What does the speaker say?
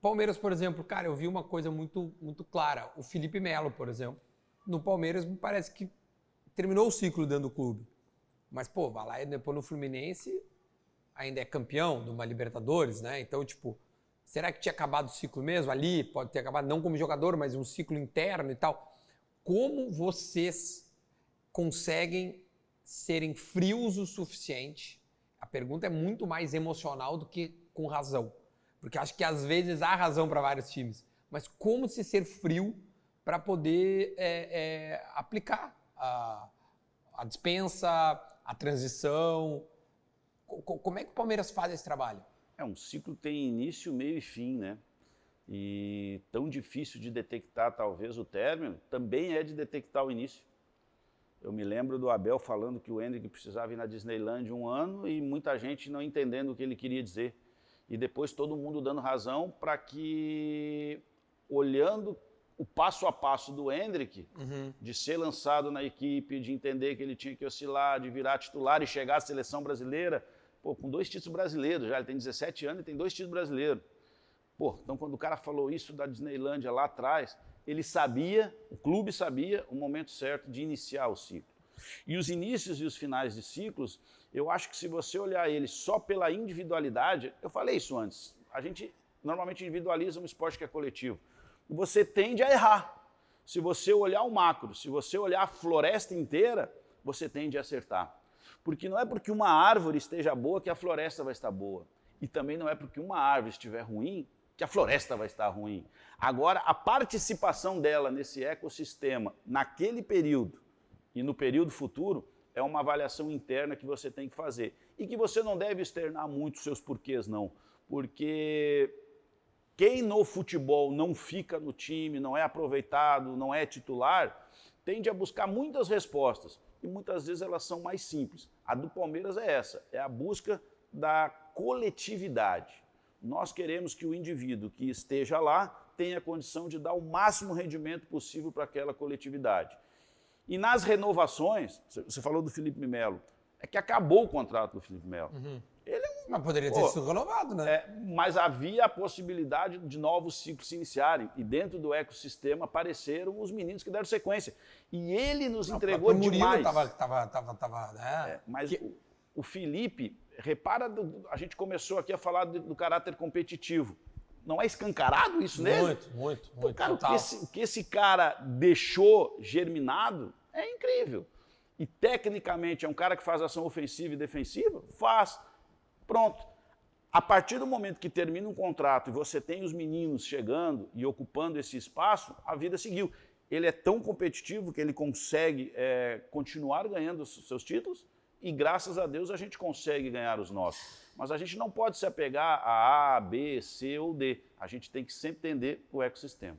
Palmeiras, por exemplo, cara, eu vi uma coisa muito clara. O Felipe Melo, por exemplo, no Palmeiras me parece que terminou o ciclo dentro do clube. Mas, pô, vai lá e depois no Fluminense ainda é campeão de uma Libertadores, né? Então, tipo, será que tinha acabado o ciclo mesmo ali? Pode ter acabado não como jogador, mas um ciclo interno e tal. Como vocês conseguem serem frios o suficiente? A pergunta é muito mais emocional do que com razão. Porque acho que às vezes há razão para vários times. Mas como se ser frio para poder aplicar a dispensa, a transição? Como é que o Palmeiras faz esse trabalho? Um ciclo tem início, meio e fim, né? E tão difícil de detectar, talvez, o término, também é de detectar o início. Eu me lembro do Abel falando que o Endrick precisava ir na Disneyland um ano e muita gente não entendendo o que ele queria dizer. E depois todo mundo dando razão para que, olhando o passo a passo do Endrick, de ser lançado na equipe, de entender que ele tinha que oscilar, de virar titular e chegar à seleção brasileira, pô, com 2 títulos brasileiros já, ele tem 17 anos e tem 2 títulos brasileiros. Pô, então quando o cara falou isso da Disneylândia lá atrás, ele sabia, o clube sabia o momento certo de iniciar o ciclo. E os inícios e os finais de ciclos, eu acho que se você olhar eles só pela individualidade, eu falei isso antes, a gente normalmente individualiza um esporte que é coletivo. Você tende a errar. Se você olhar o macro, se você olhar a floresta inteira, você tende a acertar. Porque não é porque uma árvore esteja boa que a floresta vai estar boa. E também não é porque uma árvore estiver ruim que a floresta vai estar ruim. Agora, a participação dela nesse ecossistema, naquele período e no período futuro, é uma avaliação interna que você tem que fazer. E que você não deve externar muito os seus porquês, não. Porque quem no futebol não fica no time, não é aproveitado, não é titular, tende a buscar muitas respostas. E muitas vezes elas são mais simples. A do Palmeiras é essa, é a busca da coletividade. Nós queremos que o indivíduo que esteja lá tenha condição de dar o máximo rendimento possível para aquela coletividade. E nas renovações, você falou do Felipe Melo, é que acabou o contrato do Felipe Melo. Ele Mas poderia ter sido renovado, né? Mas havia a possibilidade de novos ciclos se iniciarem. E dentro do ecossistema apareceram os meninos que deram sequência. E ele nos entregou demais. Mas o Felipe, repara, a gente começou aqui a falar do caráter competitivo. Não é escancarado isso nele? Muito. Então, cara, o que esse cara deixou germinado é incrível. E tecnicamente é um cara que faz ação ofensiva e defensiva? Faz. Pronto. A partir do momento que termina um contrato e você tem os meninos chegando e ocupando esse espaço, a vida seguiu. Ele é tão competitivo que ele consegue continuar ganhando os seus títulos e, graças a Deus, a gente consegue ganhar os nossos. Mas a gente não pode se apegar a A, B, C ou D. A gente tem que sempre entender o ecossistema.